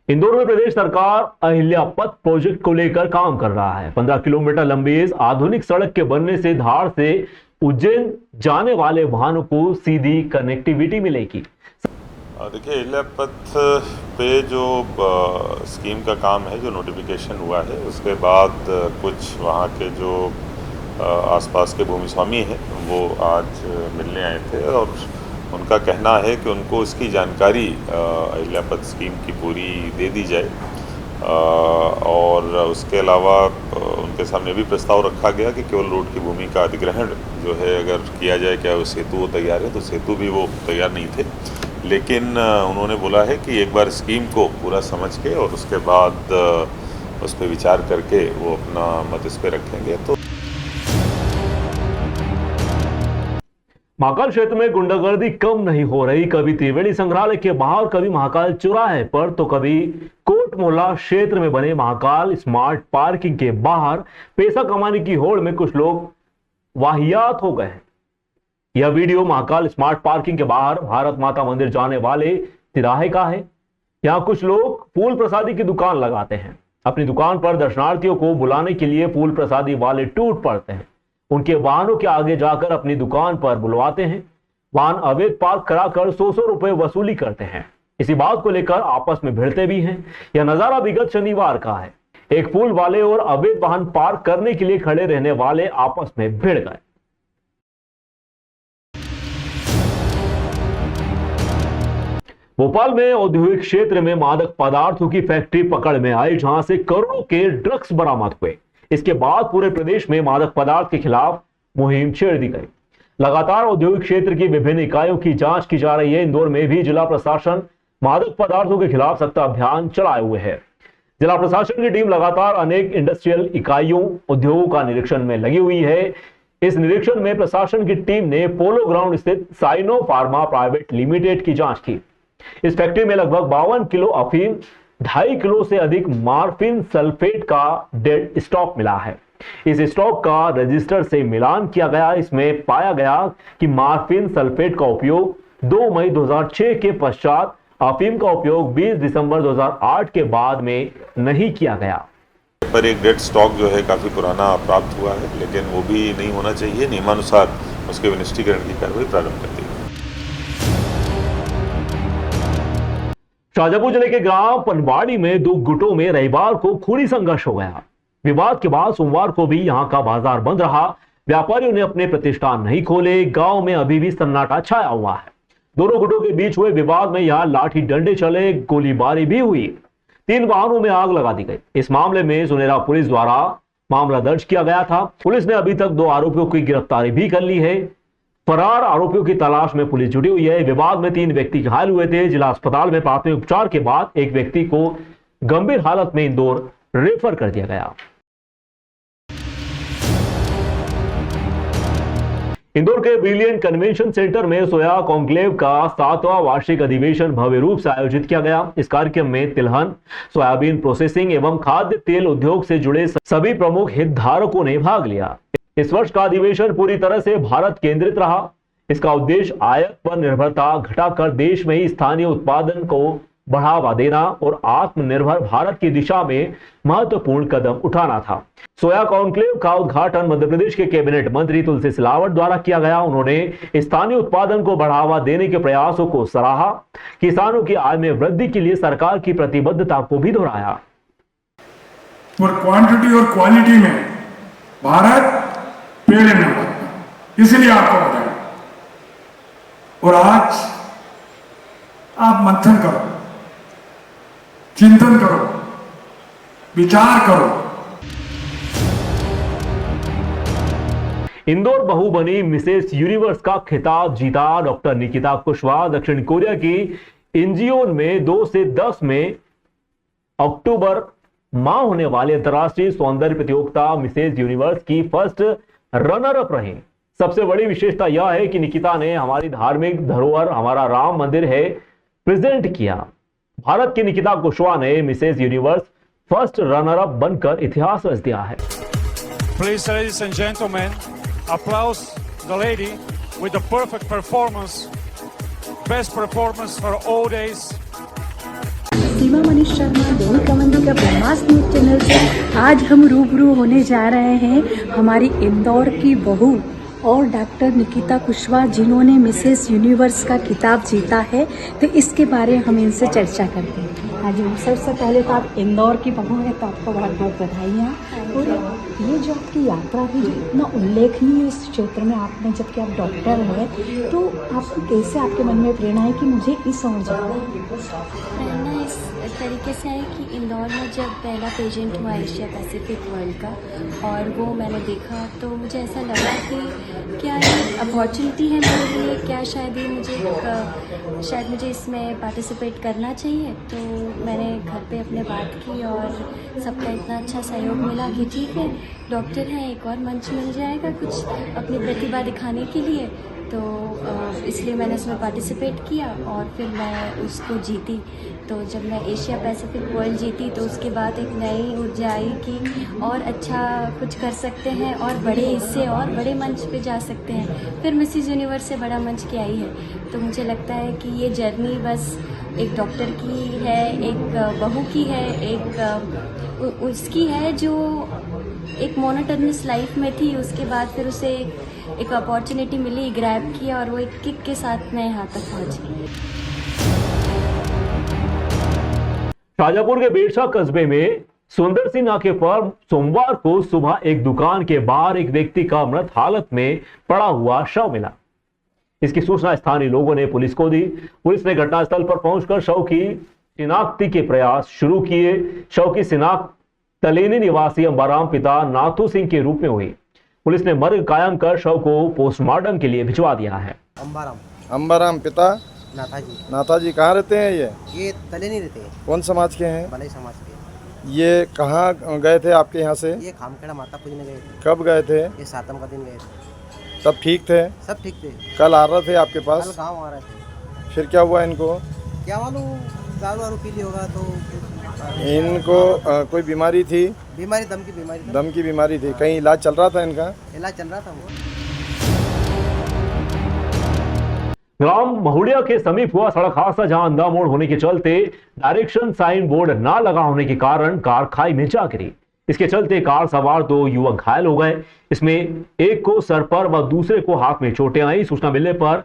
इंदौर में प्रदेश सरकार अहिल्या पथ प्रोजेक्ट को लेकर काम कर रहा है। 15 किलोमीटर लंबी इस आधुनिक सड़क के बनने से धार से उज्जैन जाने वाले वाहनों को सीधी कनेक्टिविटी मिलेगी। देखिए, अहिल्या पथ पे जो स्कीम का काम है, जो नोटिफिकेशन हुआ है, उसके बाद कुछ वहाँ के जो आसपास के भूमि स्वामी हैं वो आज मिलने आए थे और उनका कहना है कि उनको इसकी जानकारी अहिल्या पथ स्कीम की पूरी दे दी जाए और उसके अलावा उनके सामने भी प्रस्ताव रखा गया कि केवल रोड की भूमि का अधिग्रहण जो है अगर किया जाए, क्या वो सेतु वो तैयार है, तो सेतु भी वो तैयार नहीं थे। लेकिन उन्होंने बोला है कि एक बार स्कीम को पूरा समझ के और उसके बाद उस पर विचार करके वो अपना मत इस पर रखेंगे। तो महाकाल क्षेत्र में गुंडागर्दी कम नहीं हो रही। कभी त्रिवेणी संग्रहालय के बाहर, कभी महाकाल चौराहे पर, तो कभी कोट मोहल्ला क्षेत्र में बने महाकाल स्मार्ट पार्किंग के बाहर पैसा कमाने की होड़ में कुछ लोग वाहियात हो गए हैं। यह वीडियो महाकाल स्मार्ट पार्किंग के बाहर भारत माता मंदिर जाने वाले तिराहे का है। यहाँ कुछ लोग फूल प्रसादी की दुकान लगाते हैं। अपनी दुकान पर दर्शनार्थियों को बुलाने के लिए फूल प्रसादी वाले टूट पड़ते हैं। उनके वाहनों के आगे जाकर अपनी दुकान पर बुलवाते हैं। वाहन अवैध पार्क कराकर 100 रुपए वसूली करते हैं। इसी बात को लेकर आपस में भिड़ते भी हैं। यह नजारा विगत शनिवार का है। एक फूल वाले और अवैध वाहन पार्क करने के लिए खड़े रहने वाले आपस में भिड़ गए। भोपाल में औद्योगिक क्षेत्र में मादक पदार्थों की फैक्ट्री पकड़ में आई, जहां से करोड़ों के ड्रग्स बरामद हुए। इसके बाद पूरे प्रदेश में मादक पदार्थ के खिलाफ मुहिम छेड़ दी गई। लगातार औद्योगिक क्षेत्र की विभिन्न इकाइयों की जांच की जा रही है। इंदौर में भी जिला प्रशासन मादक पदार्थों के खिलाफ सख्त अभियान चलाए हुए है। जिला प्रशासन की टीम लगातार अनेक इंडस्ट्रियल इकाइयों, उद्योगों का निरीक्षण में लगी हुई है। इस निरीक्षण में प्रशासन की टीम ने पोलो ग्राउंड स्थित साइनो फार्मा प्राइवेट लिमिटेड की जांच की। इस फैक्ट्री में लगभग 52 किलो अफीम, 2.5 किलो से अधिक मार्फिन सल्फेट का डेड स्टॉक मिला है। इस स्टॉक का रजिस्टर से मिलान किया गया। इसमें पाया गया कि मार्फिन सल्फेट का उपयोग 2 मई 2006 के पश्चात, अफीम का उपयोग 20 दिसंबर 2008 के बाद में नहीं किया गया। पर एक डेड स्टॉक जो है काफ़ी पुराना प्राप्त हुआ है, लेकिन वो भी नहीं होना चाहिए। नियमानुसार उसके विनिष्टीकरण की कार्रवाई प्रारंभ कर दी। शाजापुर जिले के ग्राम पनवाड़ी में 2 गुटों में रविवार को खूनी संघर्ष हो गया। विवाद के बाद सोमवार को भी यहां का बाजार बंद रहा। व्यापारियों ने अपने प्रतिष्ठान नहीं खोले। गांव में अभी भी सन्नाटा छाया हुआ है। दोनों गुटों के बीच हुए विवाद में यहां लाठी डंडे चले, गोलीबारी भी हुई। 3 वाहनों में आग लगा दी गई। इस मामले में सुनेरा पुलिस द्वारा मामला दर्ज किया गया था। पुलिस ने अभी तक 2 आरोपियों की गिरफ्तारी भी कर ली है। फरार आरोपियों की तलाश में पुलिस जुटी हुई है। विवाद में 3 व्यक्ति घायल हुए थे। जिला अस्पताल में प्राथमिक उपचार के बाद एक व्यक्ति को गंभीर हालत में इंदौर रेफर कर दिया गया। इंदौर के ब्रिलियंट कन्वेंशन सेंटर में सोया कॉन्क्लेव का 7वां वार्षिक अधिवेशन भव्य रूप से आयोजित किया गया। इस कार्यक्रम में तिलहन, सोयाबीन प्रोसेसिंग एवं खाद्य तेल उद्योग से जुड़े सभी प्रमुख हितधारकों ने भाग लिया। इस वर्ष का अधिवेशन पूरी तरह से भारत केंद्रित रहा। इसका उद्देश्य आयात पर निर्भरता घटाकर देश में ही स्थानीय उत्पादन को बढ़ावा देना और आत्मनिर्भर भारत की दिशा में महत्वपूर्ण कदम उठाना था। सोया कॉन्क्लेव का उद्घाटन मध्य प्रदेश के कैबिनेट मंत्री तुलसी सिलावट द्वारा किया गया। उन्होंने स्थानीय उत्पादन को बढ़ावा देने के प्रयासों को सराहा। किसानों की आय में वृद्धि के लिए सरकार की प्रतिबद्धता को भी दोहराया। और क्वांटिटी और क्वालिटी में भारत पहले नंबर पर, इसलिए आपको बताया। और आज आप मंथन करो, चिंतन करो, विचार करो। इंदौर बहू बनी मिसेस यूनिवर्स का खिताब जीता डॉक्टर निकिता कुशवाहा। दक्षिण कोरिया की इंजियोन में 2 से 10 में अक्टूबर मां होने वाली अंतर्राष्ट्रीय सौंदर्य प्रतियोगिता मिसेस यूनिवर्स की फर्स्ट रनर अप रही। सबसे बड़ी विशेषता यह है कि निकिता ने हमारी धार्मिक धरोहर, हमारा राम मंदिर है, प्रेजेंट किया। भारत की निकिता कुशवाहा ने Mrs universe first runner up बनकर इतिहास रच दिया है। Please, ladies and gentlemen, applause the lady with the perfect performance, best performance for all days. सीमा मनीष शर्मा दैनिक कमंडी का ब्रह्मास्त्र न्यूज चैनल से आज हम रूबरू होने जा रहे हैं हमारी इंदौर की बहू और डॉक्टर निकिता कुशवाहा जिन्होंने मिसेस यूनिवर्स का खिताब जीता है, तो इसके बारे में हम इनसे चर्चा करते हैं। हाँ जी, सबसे पहले तो आप इंदौर की बहू हैं, तो आपको बहुत बहुत बधाइयाँ। और ये जो आपकी यात्रा थी जो इतना उल्लेखनीय इस क्षेत्र में आपने, जबकि आप डॉक्टर हैं, तो आपको कैसे आपके मन में प्रेरणा है कि मुझे इस ओर जाना है? प्रेरणा इस तरीके से है कि इंदौर में जब पहला पेजेंट हुआ एशिया पैसिफिक वर्ल्ड का और वो मैंने देखा तो मुझे ऐसा लगा कि क्या ये अपॉर्चुनिटी है मेरे लिए, क्या शायद ये मुझे इसमें पार्टिसिपेट करना चाहिए। तो मैंने घर पे अपने बात की और सबका इतना अच्छा सहयोग मिला कि ठीक है, डॉक्टर हैं, एक और मंच मिल जाएगा कुछ अपनी प्रतिभा दिखाने के लिए। तो इसलिए मैंने उसमें पार्टिसिपेट किया और फिर मैं उसको जीती। तो जब मैं एशिया पैसिफिक वर्ल्ड जीती तो उसके बाद एक नई ऊर्जा आई कि और अच्छा कुछ कर सकते हैं और बड़े हिस्से और बड़े मंच पे जा सकते हैं। फिर मिसेस यूनिवर्स से बड़ा मंच की आई है। तो मुझे लगता है कि ये जर्नी बस एक डॉक्टर की है, एक बहू की है, एक उसकी है जो एक मोनोटोनस लाइफ में थी, उसके बाद फिर उसे एक अपॉर्चुनिटी मिली, ग्रैब किया और वो एक किक के साथ मैं यहाँ तक पहुँची। शाजापुर के बेड़सा कस्बे में सुंदर सिंह नाके पर सोमवार को सुबह एक दुकान के बाहर एक व्यक्ति का मृत हालत में पड़ा हुआ शव मिला। इसकी सूचना स्थानीय लोगों ने पुलिस को दी। पुलिस ने घटनास्थल पर पहुंचकर शव की शिनाख्ती के प्रयास शुरू किए। शव की शिनाख्त तलेनी निवासी अंबाराम पिता नाथू सिंह के रूप में हुई। पुलिस ने मर्ग कायम कर शव को पोस्टमार्टम के लिए भिजवा दिया है। अंबाराम पिता नाथा जी कहाँ रहते हैं? ये तले नहीं रहते हैं। कौन समाज के हैं? भलाई समाज के। ये कहाँ गए थे आपके यहाँ से? ये खामखेड़ा माता पूजने गए थे। कब गए थे? ये सातम का दिन गए थे। तब ठीक थे? सब ठीक थे। कल आ रहे थे आपके पास? कल गाँव आ रहे थे। फिर क्या हुआ इनको? क्या मालूम, दारू वारू पी ली होगा तो। इनको कोई बीमारी थी? बीमारी दम की बीमारी थी। दम की बीमारी थी। कहीं इलाज चल रहा था इनका? इलाज चल रहा था। वो ग्राम महुड़िया के समीप हुआ सड़क हादसा, जहां अंधा मोड़ होने के चलते डायरेक्शन साइन बोर्ड ना लगा होने के कारण कार खाई में जा गिरी। इसके चलते कार सवार 2 युवक घायल हो गए। इसमें एक को सर पर व दूसरे को हाथ में चोटें आई। सूचना मिलने पर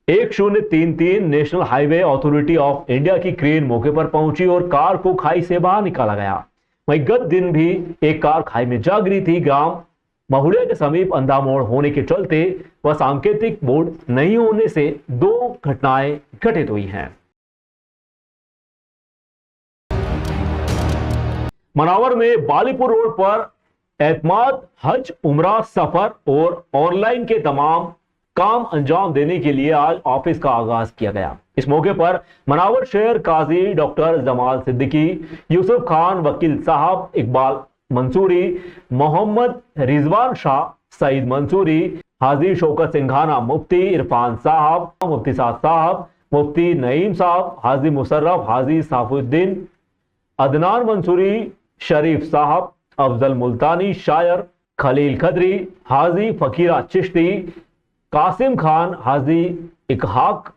1033 national highway authority of India की क्रेन मौके पर पहुंची और कार को खाई से बाहर निकाला गया। वहीं गत दिन भी एक कार खाई में जा गिरी थी। ग्राम महुड़िया के समीप अंधा मोड़ होने के चलते व सांकेतिक बोर्ड नहीं होने से 2 घटनाएं घटित हुई हैं। मनावर में बालीपुर रोड पर एतमाद हज उमरा सफर और ऑनलाइन के तमाम काम अंजाम देने के लिए आज ऑफिस का आगाज किया गया। इस मौके पर मनावर शहर काजी डॉक्टर जमाल सिद्दीकी, यूसुफ खान वकील साहब, इकबाल मंसूरी, मोहम्मद रिजवान शाह, सईद मंसूरी, हाजी शौकत सिंघाना, मुफ्ती इरफान साहब, मुफ्ती साद साहब, मुफ्ती नईम साहब, हाजी मुशर्रफ, हाजी साफुद्दीन, अदनान मंसूरी, शरीफ साहब, अफजल मुल्तानी, शायर खलील खदरी, हाजी फकीरा चिश्ती, कासिम खान, हाजी इकहाक,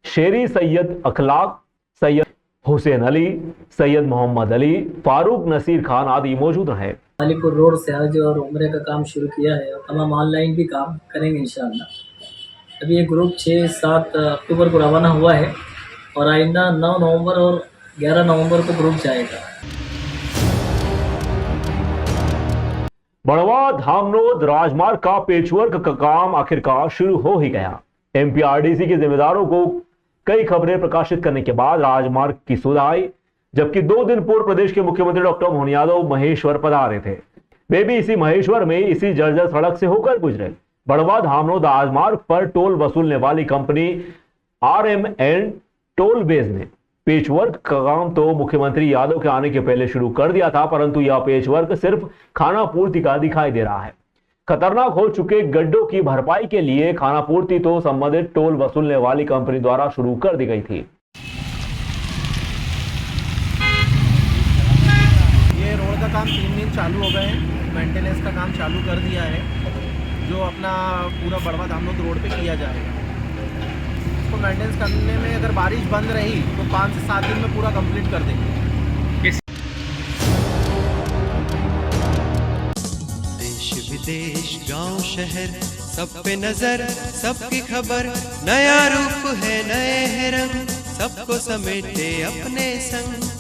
शेरी सैयद अखलाक, सैयद हुसैन अली, सैयद मोहम्मद अली, फारूक नसीर खान आदि मौजूद रहे। बालीपुर रोड से हज और उम्रे का काम शुरू किया है और तमाम ऑनलाइन भी काम करेंगे इंशाअल्लाह। अभी ये ग्रुप 6-7 अक्टूबर को रवाना हुआ है और आइंदा 9 नवंबर और 11 नवंबर को ग्रुप जाएगा। बड़वा धामनोद राजमार्ग का पेचवर्क का काम आखिरकार शुरू हो ही गया। एमपीआरडीसी के जिम्मेदारों को कई खबरें प्रकाशित करने के बाद राजमार्ग की सुध आई, जबकि 2 दिन पूर्व प्रदेश के मुख्यमंत्री डॉक्टर मोहन यादव महेश्वर पधारे थे। वे भी इसी महेश्वर में इसी जर्जर सड़क से होकर गुजरे। बड़वा धामनोद राजमार्ग पर टोल वसूलने वाली कंपनी RMN टोलवेज ने पेचवर्क का काम तो मुख्यमंत्री यादव के आने के पहले शुरू कर दिया था, परंतु यह पेचवर्क सिर्फ खानापूर्ति का दिखाई दे रहा है। खतरनाक हो चुके गड्ढों की भरपाई के लिए खानापूर्ति तो संबंधित टोल वसूलने वाली कंपनी द्वारा शुरू कर दी गई थी। ये रोड का काम 3 दिन चालू हो गए हैं। मेंटेनेंस का काम चालू कर दिया है, जो अपना पूरा बड़वा धामनोद रोड पे किया जाएगा। उसको मेंटेनेंस करने में अगर बारिश बंद रही तो 5 से 7 दिन में पूरा कंप्लीट कर देंगे। देश विदेश गांव शहर सब पे नजर, सबकी खबर, नया रूप है नए है रंग, सबको समेटे अपने संग।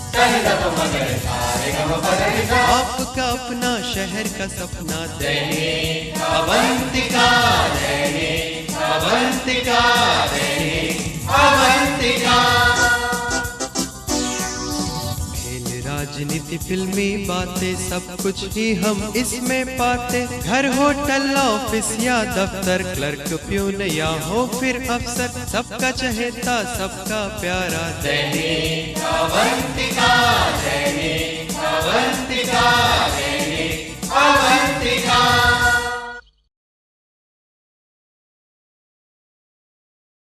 आपका अपना शहर का सपना दैनिक अवंतिका, दैनिक अवंतिका, दैनिक अवंतिका। खेल राजनीति फिल्मी बातें सब कुछ ही हम इसमें पाते, घर होटल ऑफिस या दफ्तर, क्लर्क प्यून या हो फिर अफसर, सबका चहेता सबका प्यारा दैनिक अवंतिका, दैनिक अवंतिका, दैनिक अवंतिका।